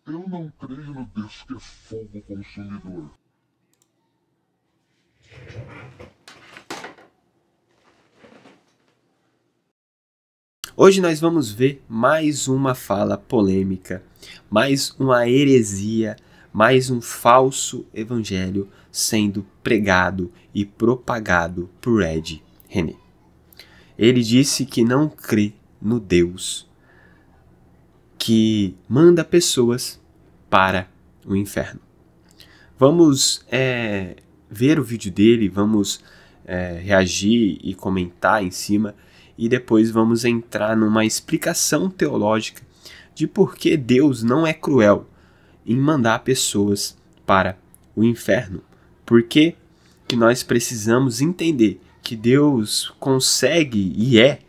Eu não creio no Deus que é fogo consumidor. Hoje nós vamos ver mais uma fala polêmica, mais uma heresia, mais um falso evangelho sendo pregado e propagado por Ed René. Ele disse que não crê no Deus que manda pessoas para o inferno. Vamos ver o vídeo dele, vamos reagir e comentar em cima, e depois vamos entrar numa explicação teológica de por que Deus não é cruel em mandar pessoas para o inferno. Por que nós precisamos entender que Deus consegue e é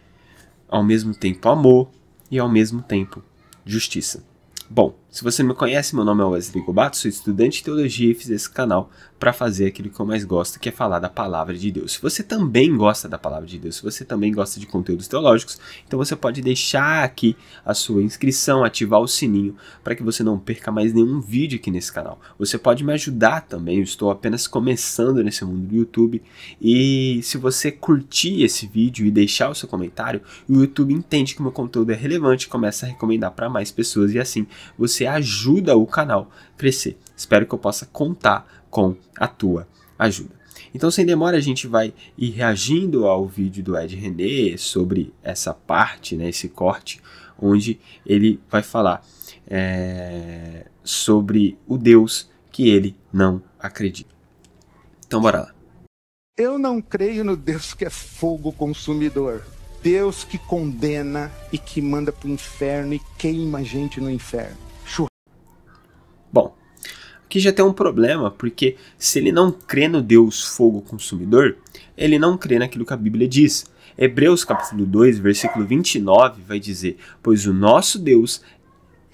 ao mesmo tempo amor e ao mesmo tempo justiça. Bom, se você não me conhece, meu nome é Wesley Gobato, sou estudante de teologia e fiz esse canal para fazer aquilo que eu mais gosto, que é falar da palavra de Deus. Se você também gosta da palavra de Deus, se você também gosta de conteúdos teológicos, então você pode deixar aqui a sua inscrição, ativar o sininho para que você não perca mais nenhum vídeo aqui nesse canal. Você pode me ajudar também, eu estou apenas começando nesse mundo do YouTube, e se você curtir esse vídeo e deixar o seu comentário, o YouTube entende que o meu conteúdo é relevante e começa a recomendar para mais pessoas, e assim você ajuda o canal a crescer. Espero que eu possa contar com a tua ajuda. Então, sem demora, a gente vai ir reagindo ao vídeo do Ed René sobre essa parte, né, esse corte, onde ele vai falar sobre o Deus que ele não acredita. Então, bora lá. Eu não creio no Deus que é fogo consumidor. Deus que condena e que manda para o inferno e queima a gente no inferno. Bom, aqui já tem um problema, porque se ele não crê no Deus fogo consumidor, ele não crê naquilo que a Bíblia diz. Hebreus capítulo 2, versículo 29 vai dizer: pois o nosso Deus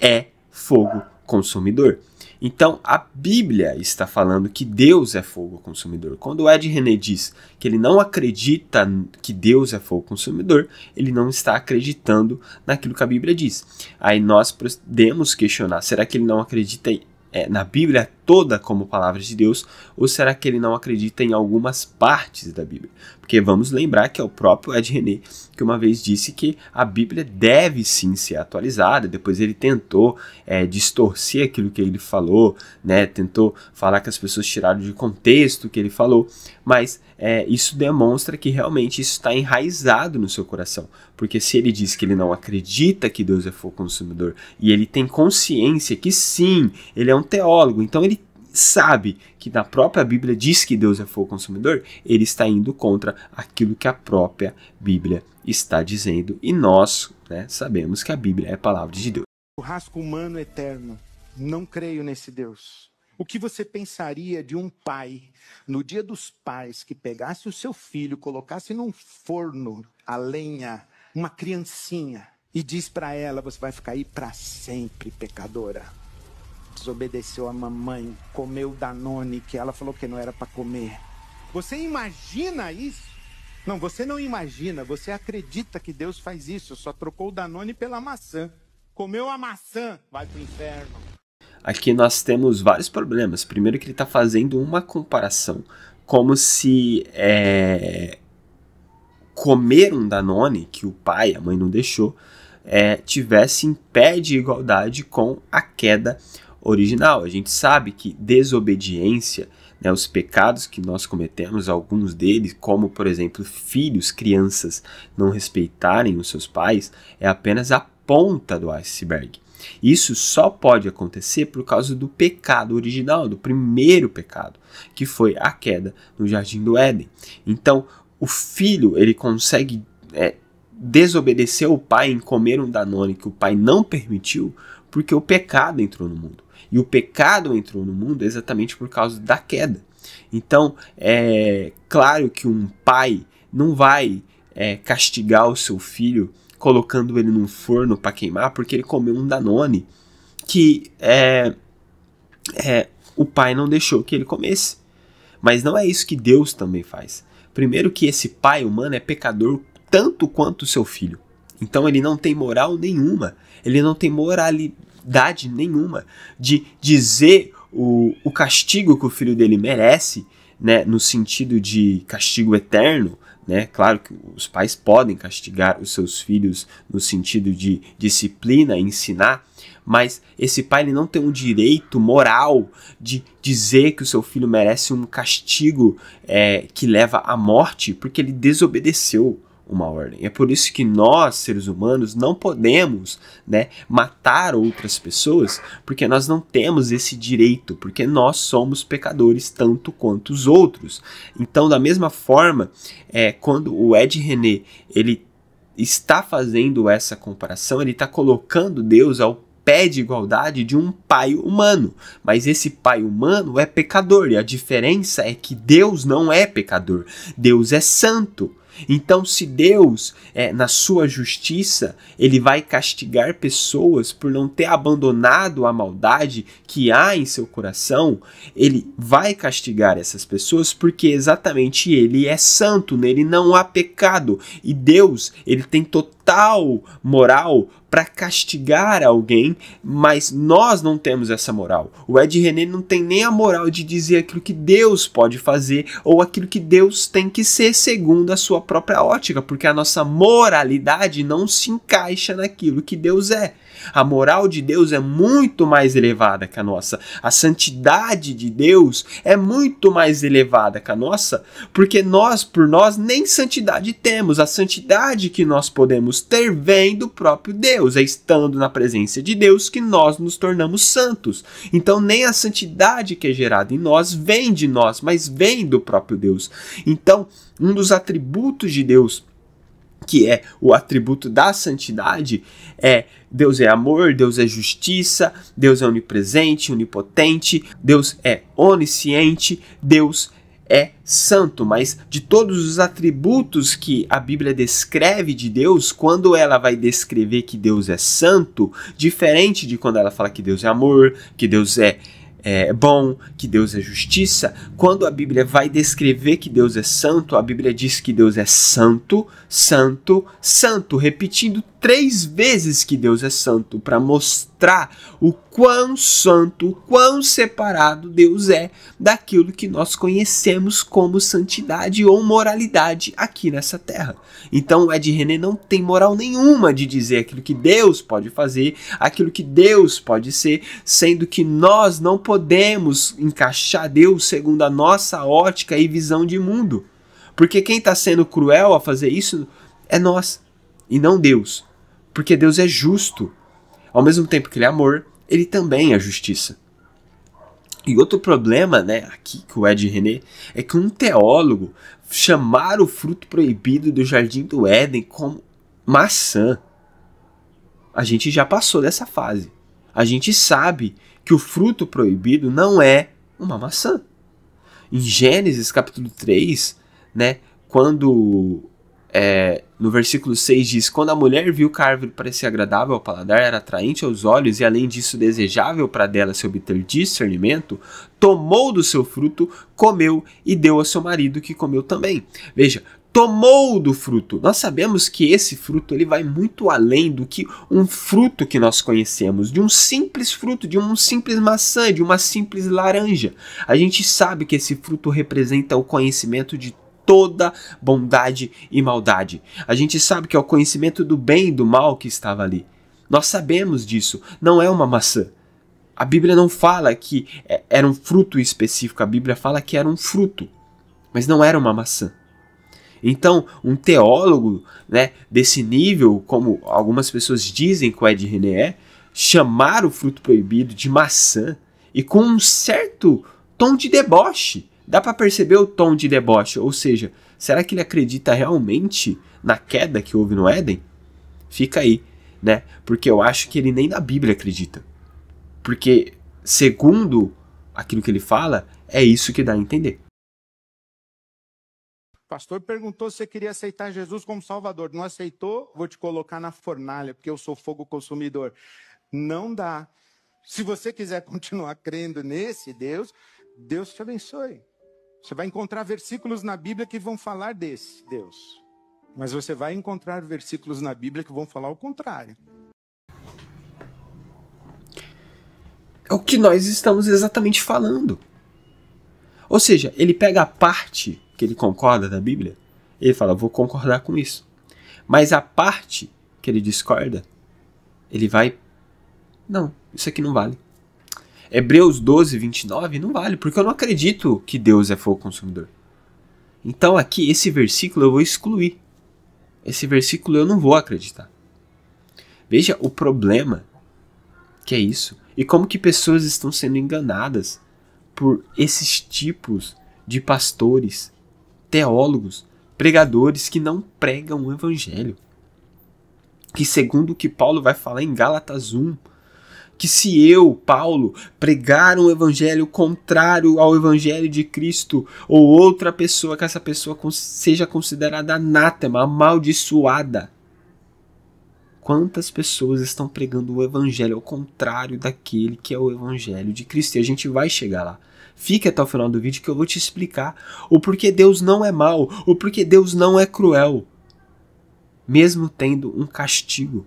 é fogo consumidor. Então a Bíblia está falando que Deus é fogo consumidor. Quando o Ed René diz que ele não acredita que Deus é fogo consumidor, ele não está acreditando naquilo que a Bíblia diz. Aí nós podemos questionar, será que ele não acredita na Bíblia toda como palavra de Deus, ou será que ele não acredita em algumas partes da Bíblia? Porque vamos lembrar que é o próprio Ed René que uma vez disse que a Bíblia deve sim ser atualizada. Depois ele tentou distorcer aquilo que ele falou, né? Tentou falar que as pessoas tiraram de contexto o que ele falou, mas isso demonstra que realmente isso está enraizado no seu coração. Porque se ele diz que ele não acredita que Deus é fogo consumidor, e ele tem consciência que sim, ele é um teólogo, então ele sabe que na própria Bíblia diz que Deus é fogo consumidor, ele está indo contra aquilo que a própria Bíblia está dizendo, e nós, né, sabemos que a Bíblia é a palavra de Deus. Churrasco humano eterno. Não creio nesse Deus. O que você pensaria de um pai, no dia dos pais, que pegasse o seu filho, colocasse num forno a lenha, uma criancinha, e diz para ela: você vai ficar aí para sempre, pecadora. Desobedeceu a mamãe, comeu Danone, que ela falou que não era para comer. Você imagina isso? Não, você não imagina, você acredita que Deus faz isso, só trocou o Danone pela maçã. Comeu a maçã, vai pro inferno. Aqui nós temos vários problemas. Primeiro que ele está fazendo uma comparação, como se comer um Danone, que o pai, a mãe não deixou, tivesse em pé de igualdade com a queda original. A gente sabe que desobediência, né, os pecados que nós cometemos, alguns deles, como por exemplo filhos, crianças não respeitarem os seus pais, é apenas a ponta do iceberg. Isso só pode acontecer por causa do pecado original, do primeiro pecado, que foi a queda no Jardim do Éden. Então o filho, ele consegue desobedecer o pai em comer um Danone que o pai não permitiu, porque o pecado entrou no mundo. E o pecado entrou no mundo exatamente por causa da queda. Então, é claro que um pai não vai castigar o seu filho colocando ele num forno para queimar porque ele comeu um Danone que o pai não deixou que ele comesse. Mas não é isso que Deus também faz. Primeiro que esse pai humano é pecador tanto quanto o seu filho. Então ele não tem moral nenhuma. Ele não tem necessidade nenhuma de dizer o castigo que o filho dele merece, né, no sentido de castigo eterno, né? Claro que os pais podem castigar os seus filhos no sentido de disciplina, ensinar, mas esse pai ele não tem um direito moral de dizer que o seu filho merece um castigo que leva à morte, porque ele desobedeceu uma ordem. É por isso que nós, seres humanos, não podemos, né, matar outras pessoas, porque nós não temos esse direito, porque nós somos pecadores tanto quanto os outros. Então, da mesma forma, quando o Ed René ele está fazendo essa comparação, ele está colocando Deus ao pé de igualdade de um pai humano, mas esse pai humano é pecador, e a diferença é que Deus não é pecador, Deus é santo. Então, se Deus, na sua justiça, ele vai castigar pessoas por não ter abandonado a maldade que há em seu coração, ele vai castigar essas pessoas porque exatamente ele é santo, nele não há pecado. E Deus, ele tem total moral para castigar alguém, mas nós não temos essa moral. O Ed René não tem nem a moral de dizer aquilo que Deus pode fazer ou aquilo que Deus tem que ser segundo a sua própria ótica, porque a nossa moralidade não se encaixa naquilo que Deus é. A moral de Deus é muito mais elevada que a nossa. A santidade de Deus é muito mais elevada que a nossa, porque por nós nem santidade temos. A santidade que nós podemos ter vem do próprio Deus. É estando na presença de Deus que nós nos tornamos santos. Então nem a santidade que é gerada em nós vem de nós, mas vem do próprio Deus. Então, um dos atributos de Deus, que é o atributo da santidade, Deus é amor, Deus é justiça, Deus é onipresente, onipotente, Deus é onisciente, Deus é santo. Mas de todos os atributos que a Bíblia descreve de Deus, quando ela vai descrever que Deus é santo, diferente de quando ela fala que Deus é amor, que Deus é bom, que Deus é justiça, quando a Bíblia vai descrever que Deus é santo, a Bíblia diz que Deus é santo, santo, santo, repetindo 3 vezes que Deus é santo, para mostrar o quão santo, o quão separado Deus é daquilo que nós conhecemos como santidade ou moralidade aqui nessa terra. Então o Ed René não tem moral nenhuma de dizer aquilo que Deus pode fazer, aquilo que Deus pode ser, sendo que nós não podemos encaixar Deus segundo a nossa ótica e visão de mundo. Porque quem está sendo cruel a fazer isso é nós, e não Deus. Porque Deus é justo. Ao mesmo tempo que ele é amor, ele também é justiça. E outro problema, né, aqui com o Ed René, é que um teólogo chamar o fruto proibido do Jardim do Éden como maçã. A gente já passou dessa fase. A gente sabe que o fruto proibido não é uma maçã. Em Gênesis capítulo 3, né, quando no versículo 6 diz: quando a mulher viu que a árvore parecia agradável ao paladar, era atraente aos olhos e além disso desejável para dela se obter discernimento, tomou do seu fruto, comeu e deu ao seu marido, que comeu também. Veja, tomou do fruto. Nós sabemos que esse fruto ele vai muito além do que um fruto que nós conhecemos, de um simples fruto, de uma simples maçã, de uma simples laranja. A gente sabe que esse fruto representa o conhecimento de toda bondade e maldade. A gente sabe que é o conhecimento do bem e do mal que estava ali. Nós sabemos disso. Não é uma maçã. A Bíblia não fala que era um fruto específico. A Bíblia fala que era um fruto, mas não era uma maçã. Então, um teólogo, né, desse nível, como algumas pessoas dizem que o Ed René chamar o fruto proibido de maçã e com um certo tom de deboche. Dá para perceber o tom de deboche, ou seja, será que ele acredita realmente na queda que houve no Éden? Fica aí, né? Porque eu acho que ele nem na Bíblia acredita. Porque, segundo aquilo que ele fala, é isso que dá a entender. O pastor perguntou se você queria aceitar Jesus como Salvador. Não aceitou? Vou te colocar na fornalha, porque eu sou fogo consumidor. Não dá. Se você quiser continuar crendo nesse Deus, Deus te abençoe. Você vai encontrar versículos na Bíblia que vão falar desse Deus. Mas você vai encontrar versículos na Bíblia que vão falar o contrário. É o que nós estamos exatamente falando. Ou seja, ele pega a parte que ele concorda da Bíblia, e ele fala, vou concordar com isso. Mas a parte que ele discorda, ele vai, não, isso aqui não vale. Hebreus 12, 29 não vale, porque eu não acredito que Deus é fogo consumidor. Então aqui, esse versículo eu vou excluir. Esse versículo eu não vou acreditar. Veja o problema que é isso. E como que pessoas estão sendo enganadas por esses tipos de pastores, teólogos, pregadores que não pregam o evangelho. Que segundo o que Paulo vai falar em Gálatas 1, que se eu, Paulo, pregar um evangelho contrário ao evangelho de Cristo, ou outra pessoa, que essa pessoa seja considerada anátema, amaldiçoada. Quantas pessoas estão pregando o evangelho ao contrário daquele que é o evangelho de Cristo? E a gente vai chegar lá. Fique até o final do vídeo que eu vou te explicar o porquê Deus não é mau, o porquê Deus não é cruel, mesmo tendo um castigo,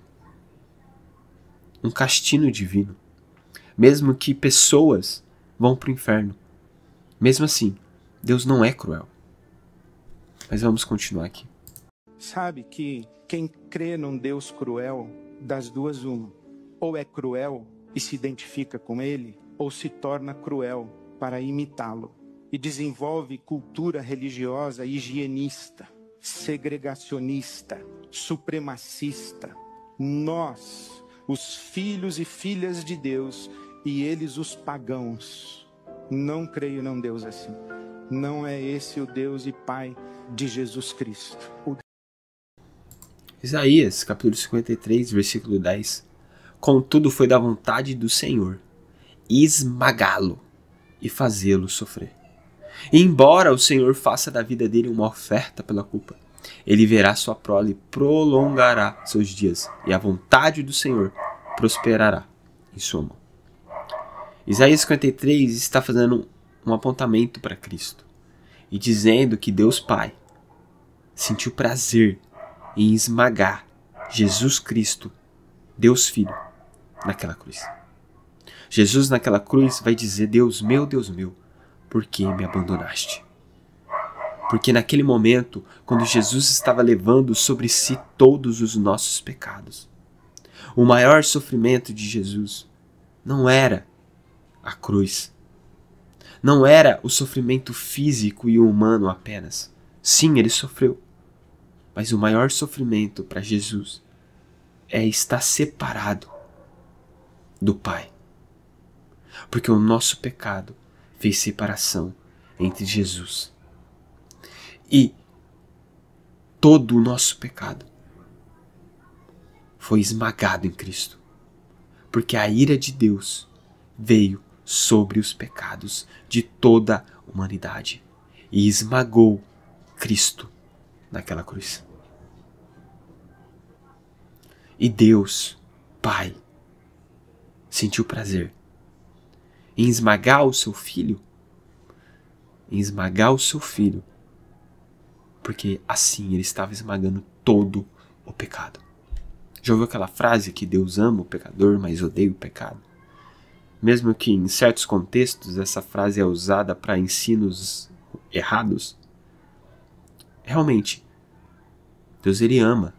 um castigo divino, mesmo que pessoas vão para o inferno. Mesmo assim, Deus não é cruel. Mas vamos continuar aqui. Sabe que quem crê num Deus cruel, das duas uma, ou é cruel e se identifica com ele, ou se torna cruel para imitá-lo e desenvolve cultura religiosa higienista, segregacionista, supremacista. Nós, os filhos e filhas de Deus, e eles os pagãos, não creio num Deus assim. Não é esse o Deus e Pai de Jesus Cristo. Isaías, capítulo 53, versículo 10. Contudo foi da vontade do Senhor esmagá-lo e fazê-lo sofrer. E embora o Senhor faça da vida dele uma oferta pela culpa, ele verá sua prole e prolongará seus dias, e a vontade do Senhor prosperará em sua mão. Isaías 53 está fazendo um apontamento para Cristo e dizendo que Deus Pai sentiu prazer em esmagar Jesus Cristo, Deus Filho, naquela cruz. Jesus naquela cruz vai dizer, Deus meu, por que me abandonaste? Porque naquele momento, quando Jesus estava levando sobre si todos os nossos pecados, o maior sofrimento de Jesus não era a cruz, não era o sofrimento físico e humano apenas. Sim, ele sofreu. Mas o maior sofrimento para Jesus é estar separado do Pai. Porque o nosso pecado fez separação entre Jesus. E todo o nosso pecado foi esmagado em Cristo. Porque a ira de Deus veio sobre os pecados de toda a humanidade e esmagou Cristo naquela cruz. E Deus, Pai, sentiu prazer em esmagar o seu filho, porque assim ele estava esmagando todo o pecado. Já ouviu aquela frase que Deus ama o pecador, mas odeia o pecado? Mesmo que em certos contextos essa frase é usada para ensinos errados, realmente, Deus ele ama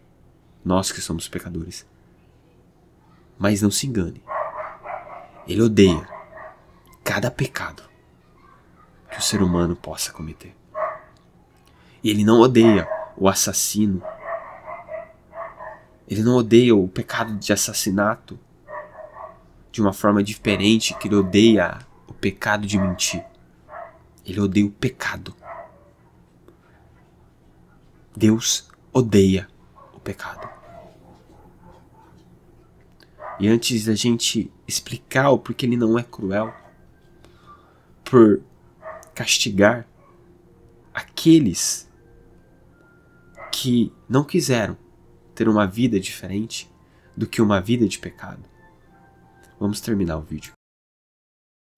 nós que somos pecadores. Mas não se engane, ele odeia cada pecado que o ser humano possa cometer. E ele não odeia o assassino, ele não odeia o pecado de assassinato de uma forma diferente que ele odeia o pecado de mentir. Ele odeia o pecado. Deus odeia o pecado. E antes da gente explicar o porquê ele não é cruel, por castigar aqueles que não quiseram ter uma vida diferente do que uma vida de pecado, vamos terminar o vídeo.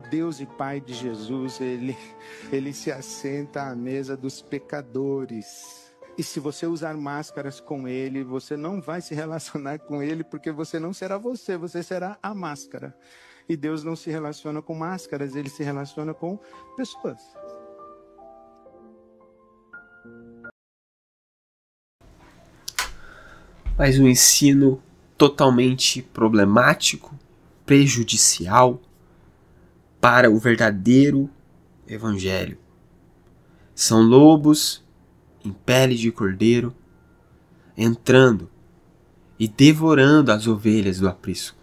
Deus e Pai de Jesus, ele se assenta à mesa dos pecadores. E se você usar máscaras com ele, você não vai se relacionar com ele, porque você não será você será a máscara. E Deus não se relaciona com máscaras, ele se relaciona com pessoas. Mas um ensino totalmente problemático, prejudicial para o verdadeiro evangelho. São lobos em pele de cordeiro entrando e devorando as ovelhas do aprisco.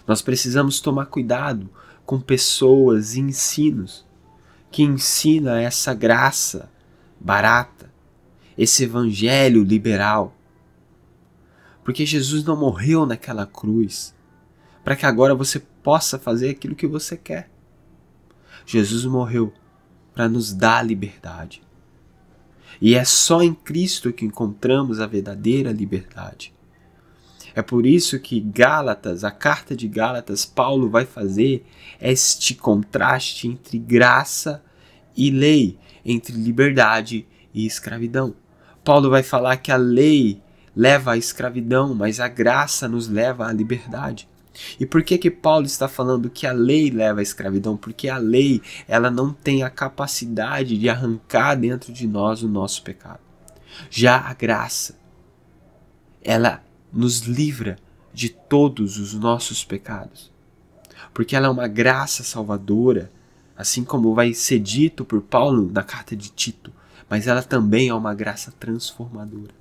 Nós precisamos tomar cuidado com pessoas e ensinos que ensinam essa graça barata, esse evangelho liberal. Porque Jesus não morreu naquela cruz para que agora você possa fazer aquilo que você quer. Jesus morreu para nos dar liberdade. E é só em Cristo que encontramos a verdadeira liberdade. É por isso que Gálatas, a carta de Gálatas, Paulo vai fazer este contraste entre graça e lei, entre liberdade e escravidão. Paulo vai falar que a lei leva à escravidão, mas a graça nos leva à liberdade. E por que Paulo está falando que a lei leva à escravidão? Porque a lei, ela não tem a capacidade de arrancar dentro de nós o nosso pecado. Já a graça, ela nos livra de todos os nossos pecados. Porque ela é uma graça salvadora, assim como vai ser dito por Paulo na carta de Tito, mas ela também é uma graça transformadora.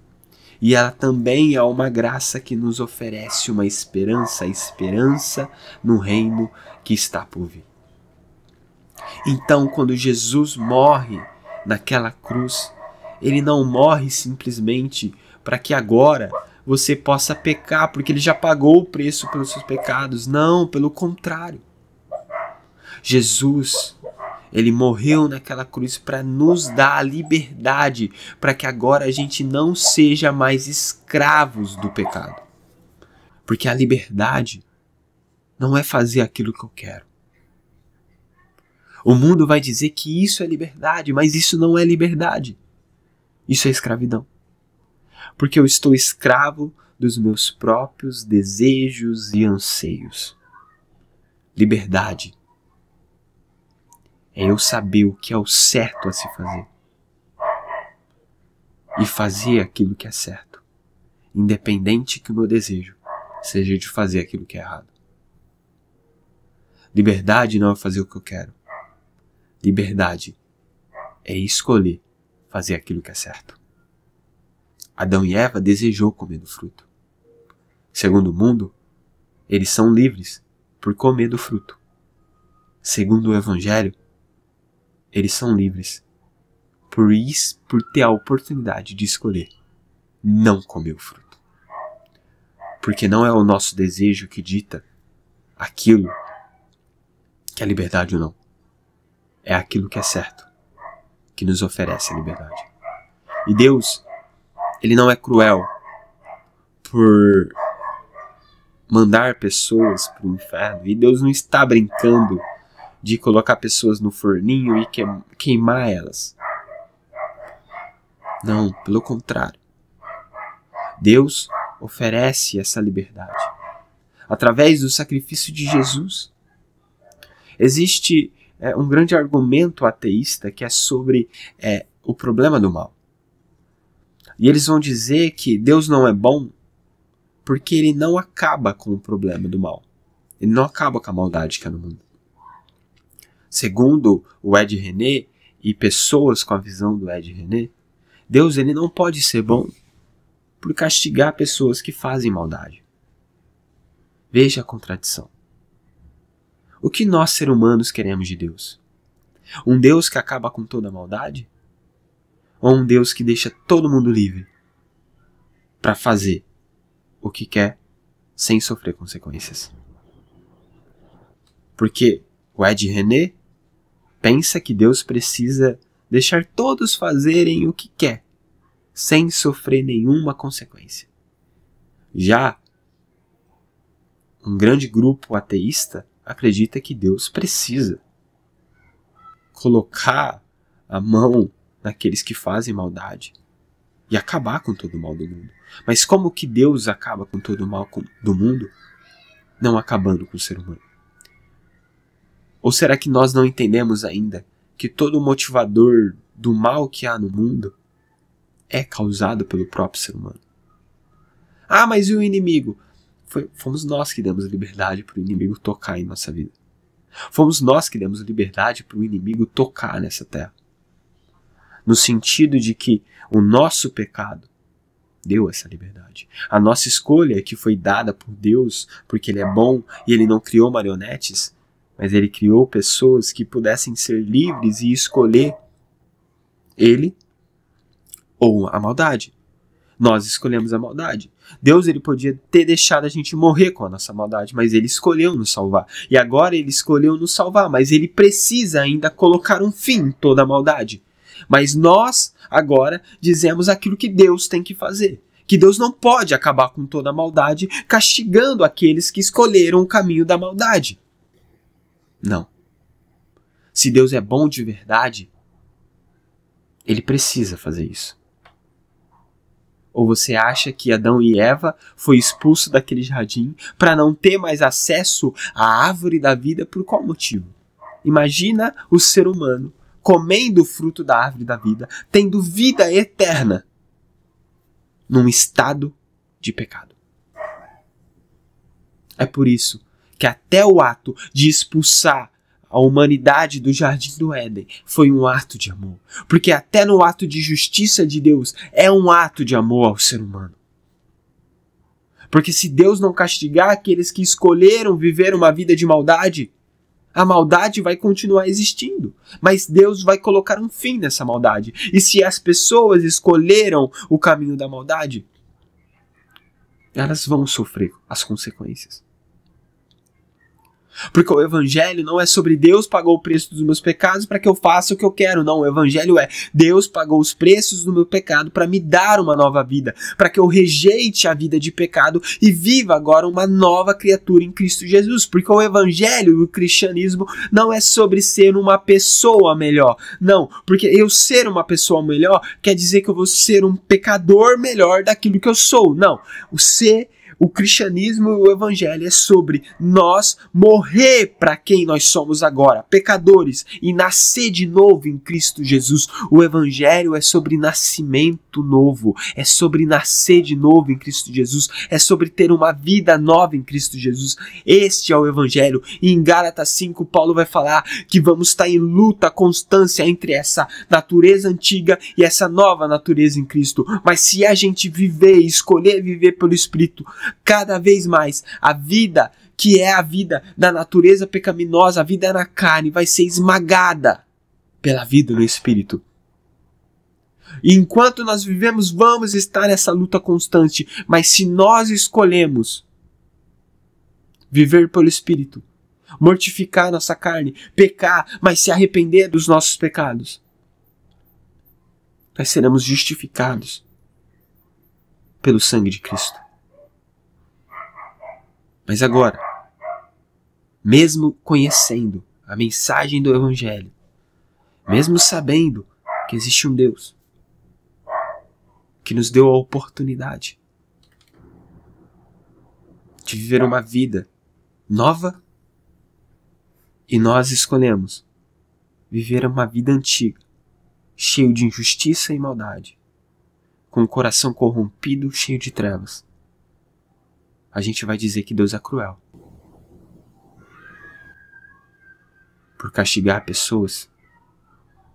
E ela também é uma graça que nos oferece uma esperança, a esperança no reino que está por vir. Então, quando Jesus morre naquela cruz, ele não morre simplesmente para que agora você possa pecar, porque ele já pagou o preço pelos seus pecados. Não, pelo contrário. Jesus, ele morreu naquela cruz para nos dar a liberdade, para que agora a gente não seja mais escravos do pecado. Porque a liberdade não é fazer aquilo que eu quero. O mundo vai dizer que isso é liberdade, mas isso não é liberdade. Isso é escravidão. Porque eu estou escravo dos meus próprios desejos e anseios. Liberdade é eu saber o que é o certo a se fazer. E fazer aquilo que é certo. Independente que o meu desejo seja de fazer aquilo que é errado. Liberdade não é fazer o que eu quero. Liberdade é escolher fazer aquilo que é certo. Adão e Eva desejou comer do fruto. Segundo o mundo, eles são livres por comer do fruto. Segundo o Evangelho, eles são livres por ter a oportunidade de escolher não comer o fruto. Porque não é o nosso desejo que dita aquilo que é liberdade ou não. É aquilo que é certo que nos oferece a liberdade. E Deus, ele não é cruel por mandar pessoas para o inferno. E Deus não está brincando de colocar pessoas no forninho e queimar elas. Não, pelo contrário. Deus oferece essa liberdade através do sacrifício de Jesus. Existe um grande argumento ateísta que é sobre o problema do mal. E eles vão dizer que Deus não é bom porque ele não acaba com o problema do mal. Ele não acaba com a maldade que há no mundo. Segundo o Ed René e pessoas com a visão do Ed René, Deus ele não pode ser bom por castigar pessoas que fazem maldade. Veja a contradição. O que nós, seres humanos, queremos de Deus? Um Deus que acaba com toda a maldade? Ou um Deus que deixa todo mundo livre para fazer o que quer sem sofrer consequências? Porque o Ed René pensa que Deus precisa deixar todos fazerem o que quer, sem sofrer nenhuma consequência. Já um grande grupo ateísta acredita que Deus precisa colocar a mão naqueles que fazem maldade e acabar com todo o mal do mundo. Mas como que Deus acaba com todo o mal do mundo? não acabando com o ser humano? Ou será que nós não entendemos ainda que todo o motivador do mal que há no mundo é causado pelo próprio ser humano? Ah, mas e o inimigo? Fomos nós que demos liberdade para o inimigo tocar em nossa vida. Fomos nós que demos liberdade para o inimigo tocar nessa terra. No sentido de que o nosso pecado deu essa liberdade. A nossa escolha, que foi dada por Deus, porque Ele é bom e Ele não criou marionetes, mas Ele criou pessoas que pudessem ser livres e escolher Ele ou a maldade. Nós escolhemos a maldade. Deus, Ele podia ter deixado a gente morrer com a nossa maldade, mas Ele escolheu nos salvar. E agora Ele escolheu nos salvar, mas Ele precisa ainda colocar um fim em toda a maldade. Mas nós, agora, dizemos aquilo que Deus tem que fazer. Que Deus não pode acabar com toda a maldade, castigando aqueles que escolheram o caminho da maldade. Não. Se Deus é bom de verdade, Ele precisa fazer isso. Ou você acha que Adão e Eva foi expulso daquele jardim para não ter mais acesso à árvore da vida por qual motivo? Imagina o ser humano comendo o fruto da árvore da vida, tendo vida eterna, num estado de pecado. É por isso que até o ato de expulsar a humanidade do Jardim do Éden foi um ato de amor. Porque até no ato de justiça de Deus é um ato de amor ao ser humano. Porque se Deus não castigar aqueles que escolheram viver uma vida de maldade, a maldade vai continuar existindo. Mas Deus vai colocar um fim nessa maldade. E se as pessoas escolheram o caminho da maldade, elas vão sofrer as consequências. Porque o Evangelho não é sobre Deus pagou o preço dos meus pecados para que eu faça o que eu quero. Não, o Evangelho é Deus pagou os preços do meu pecado para me dar uma nova vida. Para que eu rejeite a vida de pecado e viva agora uma nova criatura em Cristo Jesus. Porque o Evangelho e o cristianismo não é sobre ser uma pessoa melhor. Não, porque eu ser uma pessoa melhor quer dizer que eu vou ser um pecador melhor daquilo que eu sou. Não, o cristianismo e o evangelho é sobre nós morrer para quem nós somos agora, pecadores, e nascer de novo em Cristo Jesus. O evangelho é sobre nascimento novo, é sobre nascer de novo em Cristo Jesus, é sobre ter uma vida nova em Cristo Jesus. Este é o evangelho. E em Gálatas 5, Paulo vai falar que vamos estar em luta, constância entre essa natureza antiga e essa nova natureza em Cristo. Mas se a gente viver, escolher viver pelo Espírito, cada vez mais a vida que é a vida da natureza pecaminosa, a vida na carne, vai ser esmagada pela vida no Espírito. E enquanto nós vivemos, vamos estar nessa luta constante. Mas se nós escolhemos viver pelo Espírito, mortificar nossa carne, pecar, mas se arrepender dos nossos pecados, nós seremos justificados pelo sangue de Cristo. Mas agora, mesmo conhecendo a mensagem do Evangelho, mesmo sabendo que existe um Deus que nos deu a oportunidade de viver uma vida nova, e nós escolhemos viver uma vida antiga, cheio de injustiça e maldade, com o coração corrompido, cheio de trevas, a gente vai dizer que Deus é cruel por castigar pessoas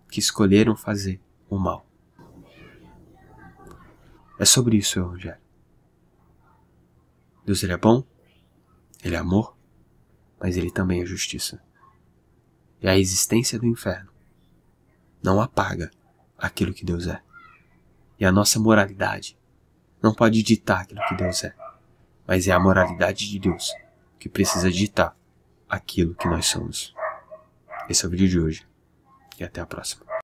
que escolheram fazer o mal. É sobre isso o Evangelho. Deus, Ele é bom, Ele é amor, mas Ele também é justiça. E a existência do inferno não apaga aquilo que Deus é. E a nossa moralidade não pode ditar aquilo que Deus é. Mas é a moralidade de Deus que precisa ditar aquilo que nós somos. Esse é o vídeo de hoje. E até a próxima.